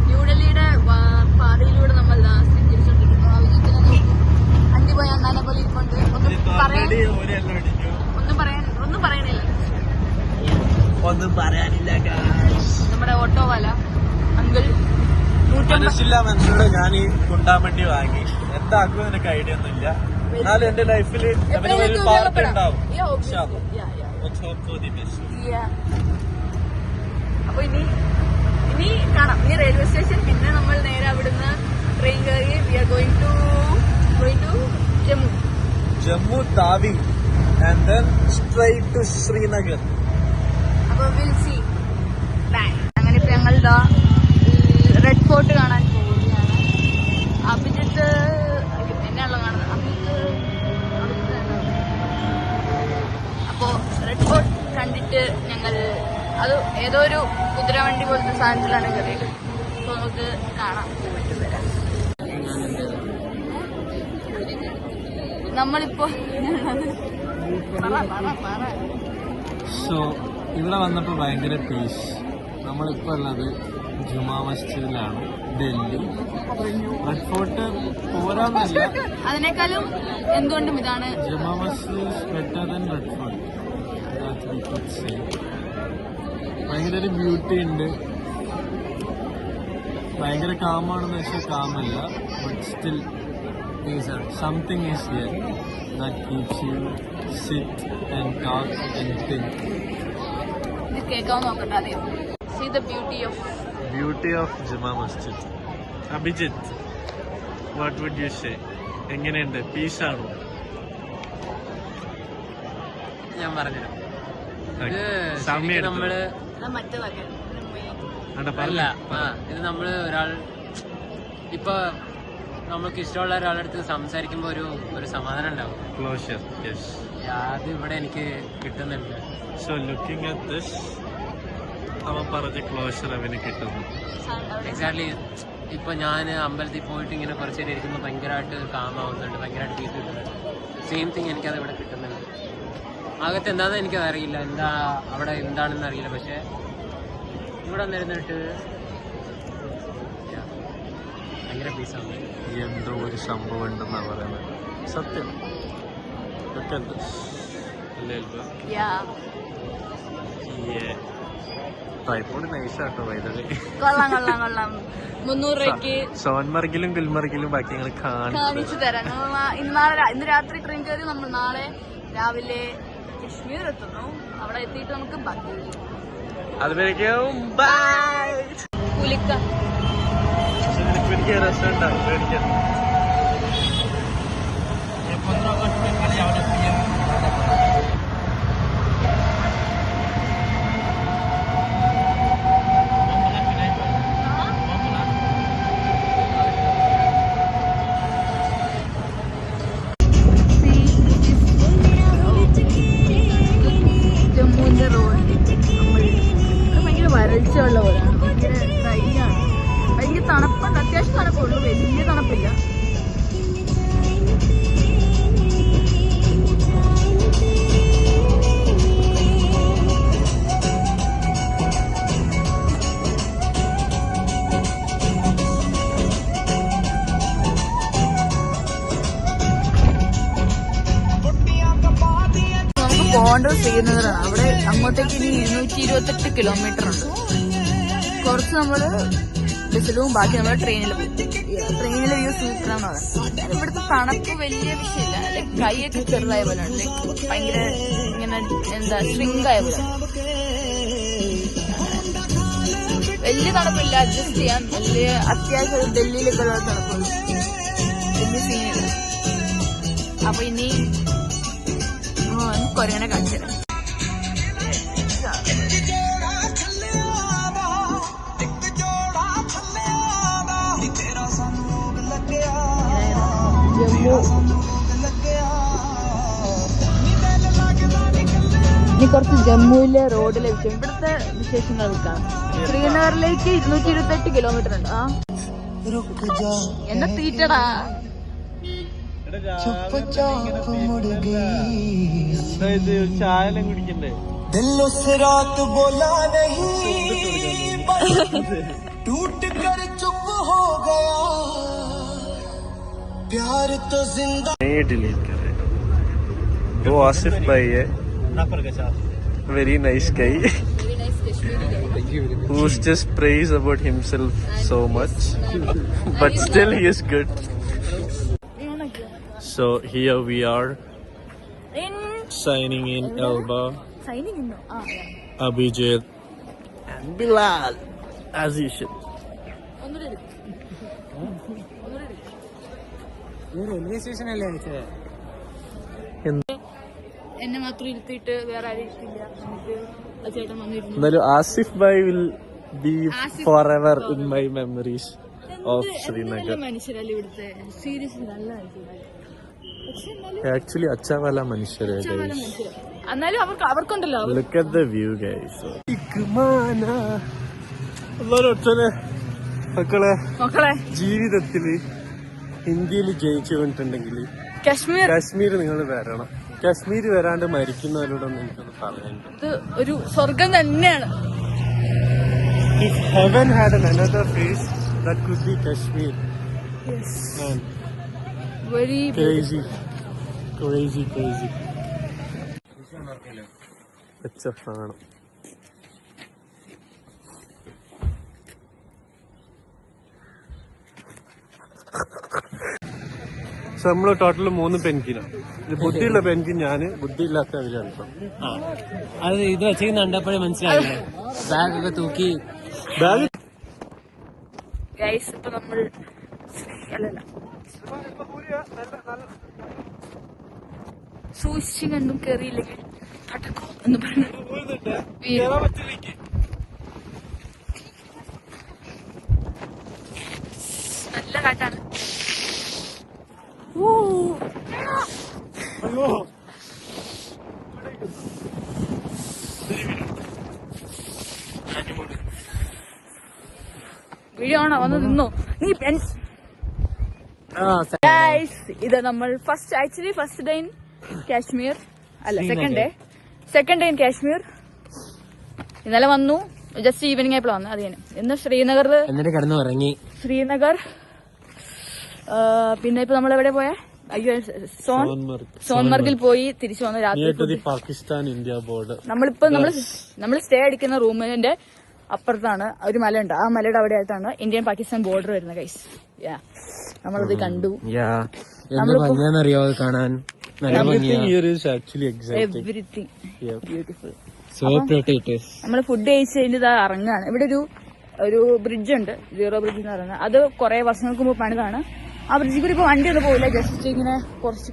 ന്യൂഡൽഹിയുടെ പാതയിലൂടെ നമ്മൾ തിരിച്ചോണ്ടിരിക്കുന്നു. അഭിജിത്തിനെ നോക്കി അണ്ടി പോയി അണ്ണാനെ പോലെ ഇരിക്കൊണ്ട് ഒന്നും പറയാനില്ല. നമ്മുടെ ഓട്ടോവാല അങ്കിൾ മനസ്സില്ല മനസ്സിലൂടെ ഞാൻ ഈ കുണ്ടാമണ്ടി വാങ്ങി. എന്താക്കും എനിക്ക് ഐഡിയ ഒന്നും ഇല്ല. എന്നാലും എന്റെ ലൈഫിൽ പാർട്ടി ഉണ്ടാവും. അപ്പൊ ഇനി കാണാം. ഇനി റെയിൽവേ സ്റ്റേഷൻ, പിന്നെ നമ്മൾ നേരെ അവിടുന്ന് ട്രെയിൻ കയറി we are going to Jammu Tawi and then straight to Srinagar. അപ്പൊ വിൽ സീ. അങ്ങനെ ഇപ്പൊ ഞങ്ങൾ റെഡ് ഫോർട്ട് കാണാൻ പോവുകയാണ്. അഭിജിത്ത് എന്നെയാണല്ലോ കാണുന്നത്. അപ്പോ റെഡ് ഫോർട്ട് കണ്ടിട്ട് ഞങ്ങൾ അത് ഏതോ ഒരു കുതിരവണ്ടി പോലത്തെ സാധനത്തിലാണ് കയറിയത്. അപ്പൊ നമുക്ക് കാണാം. നമ്മളിപ്പോ സോ ഇവിടെ വന്നപ്പോ ഭയങ്കര പീസ്. നമ്മളിപ്പോ ഉള്ളത് ജുമാ മസ്ജിദിലാണ്, ഡൽഹി. റെഡ് ഫോർട്ട് പോരാന്നല്ല, അതിനേക്കാളും എന്തുകൊണ്ടും ഇതാണ് Juma Masjid better than Red Fort. ഭയങ്കര ഒരു ബ്യൂട്ടി ഉണ്ട്. ഭയങ്കര കാമാണെന്ന് വെച്ചാൽ കാമല്ല, but still something is here that keeps you sit and talk and think. ഇത് കേൾക്കാൻ നോക്കട്ടെ. അതെ, see the beauty of Juma Masjid. Abhijit, what would you say? എങ്ങനെയുണ്ട്? പീസ് ആണോ? ഞാൻ പറഞ്ഞു നമ്മള് ഇത് നമ്മള് ഒരാൾ ഇപ്പൊ നമുക്ക് ഇഷ്ടമുള്ള ഒരാളുടെ അടുത്ത് സംസാരിക്കുമ്പോ ഒരു സമാധാനം ഉണ്ടാവും. ക്ലോഷർ. യെസ്, അത് ഇവിടെ എനിക്ക് കിട്ടുന്നില്ല. സോ ലുക്കിംഗ് അറ്റ് ദിസ്, അവൻ പറഞ്ഞ ക്ലോഷർ അവന് കിട്ടുന്നു. എക്സാക്ട്ലി. ഇപ്പൊ ഞാൻ അമ്പലത്തിൽ പോയിട്ട് ഇങ്ങനെ കുറച്ച് നേരം ഇരിക്കുമ്പോൾ ഭയങ്കരമായിട്ട് കാമാവുന്നുണ്ട്, ഭയങ്കരമായിട്ട് പീസ് കിട്ടുന്നുണ്ട്. സെയിം തിങ് എനിക്കത് ഇവിടെ കിട്ടുന്നുണ്ട്. അകത്ത് എന്താണെന്ന് എനിക്കത് അറിയില്ല, അവിടെ എന്താണെന്ന് അറിയില്ല. പക്ഷെ ഇവിടെ വന്നിരുന്നിട്ട് ഭയങ്കര പീസാണ്. എന്തോ ഒരു സംഭവം ഉണ്ടെന്നാ പറയുന്നത്. സത്യം. ട്രൈപോഡ് നൈസാട്ടോ വൈദ്യുതി. കൊള്ളാം. 300 രൂപയ്ക്ക് സോൻമർഗിലും ഗുൽമർഗിലും ബാക്കി ഞങ്ങൾ കാണിച്ചു തരാം. ഇന്ന് രാത്രി ട്രെയിൻ കയറി നമ്മൾ നാളെ രാവിലെ കശ്മീർ എത്തുന്നു. അവിടെ എത്തിയിട്ട് നമുക്ക് ബാക്കി അതുവരേക്കും ബൈ. കുലിക്ക രസം ഉണ്ടാവും പേടിക്കാൻ. ജമ്മുവിന്റെ റോഡ് ഭയങ്കര വരൾച്ചയുള്ള പോലെയാണ്. ഭയങ്കര ഡ്രൈ ആണ്. ഭയങ്കര തണുപ്പുണ്ട്. അത്യാവശ്യം തണുപ്പുള്ളൂ, വലിയ തണുപ്പില്ല. നമുക്ക് പോകേണ്ടത് ശ്രീനഗറാണ്. അവിടെ അങ്ങോട്ടേക്ക് ഇനി 228 കിലോമീറ്റർ ഉണ്ട്. കുറച്ച് നമ്മള് ബസ്സിലും ബാക്കി നമ്മൾ ട്രെയിനിൽ പോകും. ട്രെയിനിലെ വ്യൂ സൂപ്പറാണ്. ഇവിടുത്തെ തണുപ്പ് വലിയ വിഷയമില്ല. ലൈക്ക് കൈയൊക്കെ ചെറുതായ പോലെ ഉണ്ട്. ലൈക്ക് ഭയങ്കര ഇങ്ങനെ എന്താ സ്ട്രിങ്കായ പോലെ. വലിയ തണുപ്പില്ല, അഡ്ജസ്റ്റ് ചെയ്യാൻ. വലിയ അത്യാവശ്യം ഡൽഹിയിലൊക്കെ ഉള്ള തണുപ്പുള്ളൂ, വലിയ സീനില്ല. അപ്പൊ ഇനി കൊരങ്ങനെ കാണിച്ചു തരാം. ഇനി കുറച്ച് ജമ്മുവിലെ റോഡിലെ വിഷയം, ഇവിടുത്തെ വിശേഷങ്ങൾ കാണാം. ശ്രീനഗറിലേക്ക് 228 കിലോമീറ്റർ ഉണ്ട്. എന്നെ തീറ്റടാ. ചായ കുടിക്കണ്ടേ? टूट कर चुप हो गया प्यार तो जिंदा नहीं डिलीट करे वो आसिफ भाई है very nice guy who's just praise about himself so much but still he is good. So here we are signing in Elba, Abhijit and Bilal as usual. Railway സ്റ്റേഷനല്ലേ അടിച്ചത്? എന്നെ മാത്രം ഇരുത്തിയിട്ട് വേറെ ആരും ഇരുത്തില്ല. എന്നിട്ട് ആ ചേട്ടൻ വന്നിരുന്നു. എന്നാലും Asif bhai will be forever in my memories of Srinagar. മനുഷ്യരല്ലേ ഇവിടുത്തെ, സീരിയസ്ലി നല്ല മനുഷ്യരാണ്. Actually अच्छा वाला मनुष्य है guys. എന്നാലും അവർക്കുണ്ടല്ലോ. Look at the view guys. മക്കളെ ജീവിതത്തില് ഇന്ത്യയിൽ ജയിച്ചു കൊണ്ടിട്ടുണ്ടെങ്കിൽ കാശ്മീർ നിങ്ങൾ വരണം. കാശ്മീർ വരാണ്ട് മരിക്കുന്നവരോടൊന്നും എനിക്കൊന്ന് പറയാനുണ്ട്. ഇത് ഒരു സ്വർഗം തന്നെയാണ്. If heaven had another face, that could be Kashmir. Yes. Man, very crazy. ആണ്. നമ്മള് ടോട്ടല് 3 പെൻകിനാണ്. ബുദ്ധിയുള്ള പെൻകിൻ ഞാന്, ബുദ്ധിയില്ലാത്ത അവരാണ്. അത് ഇത് വെച്ചേക്കുന്ന കണ്ടപ്പോഴേ മനസ്സിലായില്ലേ, ബാഗൊക്കെ തൂക്കി. ബാഗ് ഗൈസ് ഇപ്പൊ നമ്മൾ സൂക്ഷിച്ചും കണ്ടും കയറിയില്ലെങ്കിൽ പടക്കോ എന്ന് പറഞ്ഞു നല്ല കാറ്റാണ്. വീഡിയോ ആണോ വന്ന് നിന്നോ നീ? ഇത് നമ്മൾ ഫസ്റ്റ് ഡേ ഇൻ കാശ്മീർ അല്ല സെക്കൻഡ് ഡേ ഇൻ കാശ്മീർ. ഇന്നലെ വന്നു, ജസ്റ്റ് ഈവനിങ് ആയപ്പോൾ വന്നു. അത് ഇന്ന് ശ്രീനഗറിൽ എന്നിട്ട് കിടന്നു ഉറങ്ങി. ശ്രീനഗർ പിന്നെ ഇപ്പൊ നമ്മൾ എവിടെ പോയ? അയ്യോ, സോൻമർഗിൽ പോയി തിരിച്ചു വന്നു. രാത്രി പാകിസ്ഥാൻ ഇന്ത്യ ബോർഡർ. നമ്മൾ സ്റ്റേ അടിക്കുന്ന റൂമിന്റെ അപ്പുറത്താണ് ഒരു മലയുണ്ട്. ആ മലയുടെ അവിടെ ആയിട്ടാണ് ഇന്ത്യൻ പാകിസ്ഥാൻ ബോർഡർ വരുന്നത് ഗൈസ്. നമ്മളത് കണ്ടു. അറിയോ കാണാൻ? Everything beautiful. നമ്മള് ഫുഡ് കഴിച്ച് കഴിഞ്ഞ് ഇറങ്ങാണ്. ഇവിടെ ഒരു ബ്രിഡ്ജ് ഉണ്ട്, സീറോ ബ്രിഡ്ജ് എന്ന് പറയുന്നത്. അത് കുറെ വർഷങ്ങൾക്ക് മുമ്പ് പണിതാണ്. ആ ബ്രിഡ്ജിൽ കൂടി ഇപ്പൊ വണ്ടി ഒന്നും പോയില്ല, ജസ്റ്റ് ഇങ്ങനെ കുറച്ച്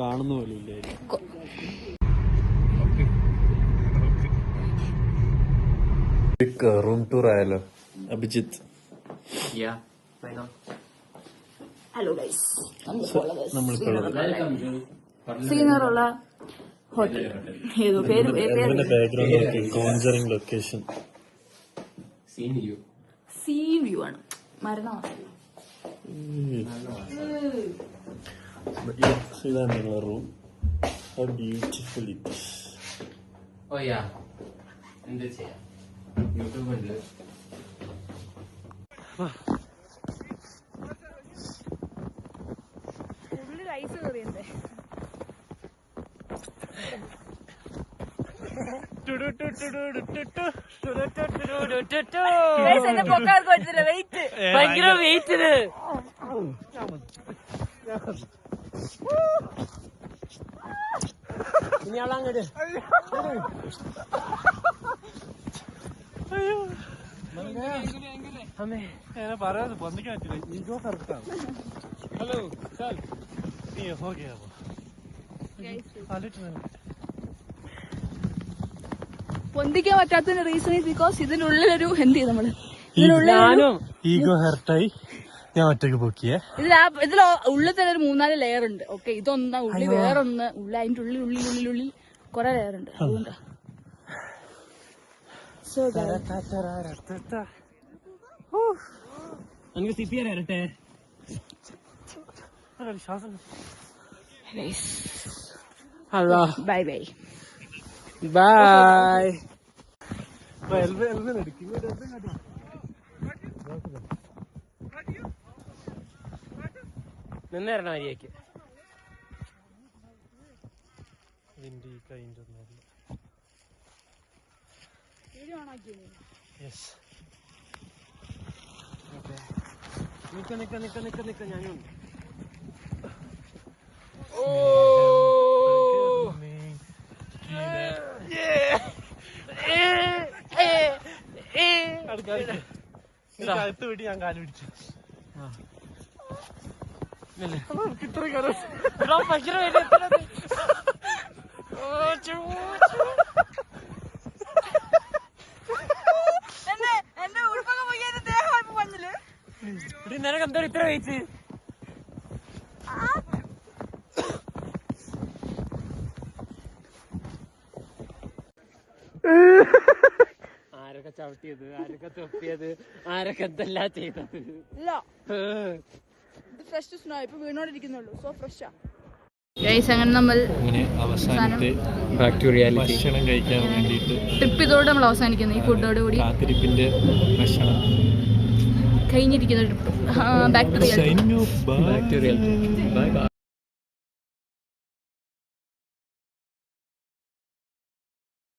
കാണുന്ന പോലെ. റൂം ടൂർ ആയാലോ അഭിജിത്ത്? ഹലോ ഗൈസ്, ശ്രീനഗറുള്ള ഹോട്ടൽ ഏതോ പേര് കോൺസറിംഗ് ലൊക്കേഷൻ. സീ വ്യൂ ആണ്, മരണമാണ്. ഇതാണ് room. How beautiful it is. എന്ത് ചെയ്യാം, യൂട്യൂബ് ഉണ്ട്. റൈസ് കറിയണ്ടേ? ഭയങ്കര വെയിറ്റ്. ഇനിയാളങ്ങോട്ട് പറയാതെ പൊന്തിക്കാൻ പറ്റില്ല. ഈഗോ കറക്റ്റാണ്. ഹലോ പൊന്തിക്കാൻ പറ്റാത്തതിന്റെ റീസൺ ഈസ് ബിക്കോസ് ഇതിനുള്ളിലൊരു എന്ത് ചെയ്യും നമ്മള്, ഈഗോ ഹെർട്ടായി ഞാൻ ഒറ്റക്ക് പൊക്കിയേ. ഇതിൽ ഉള്ളിൽ തന്നെ ഒരു 3-4 ലെയർ ഉണ്ട്. ഓക്കെ, ഇതൊന്നാ ഉള്ളി, വേറൊന്ന് ഉള്ളി, അതിന്റെ ഉള്ളിൽ കുറെ ലെയർ ഉണ്ട്. അതുകൊണ്ടാ വരട്ടെ. Bye bye bye. നിന്നേരണ മര്യാദക്ക്. നിക്ക ഞാനുണ്ട്. അടുത്ത് വീട്ടി ഞാൻ കാല് പിടിച്ചു. നിനക്ക് എന്തോ ഇത്ര വെയിറ്റ്? ആരൊക്കെ ചവിട്ടിയത്, ആരൊക്കെ തൊപ്പിയത്, ആരൊക്കെ എന്തെല്ലാം ചെയ്തത്. അങ്ങനെ നമ്മൾ അവസാനത്തെ ബാക്ക് ടു റിയാലിറ്റി. ഭക്ഷണം കഴിക്കാൻ വേണ്ടിയിട്ട് ട്രിപ്പ് ഇതോടെ നമ്മൾ അവസാനിക്കുന്നു. ഈ ഫുഡോട് കൂടി കാത്തിരിപ്പിന്റെ ഭക്ഷണം കഴിഞ്ഞിരിക്കുന്ന trip. Back to reality. Back to reality. Bye by.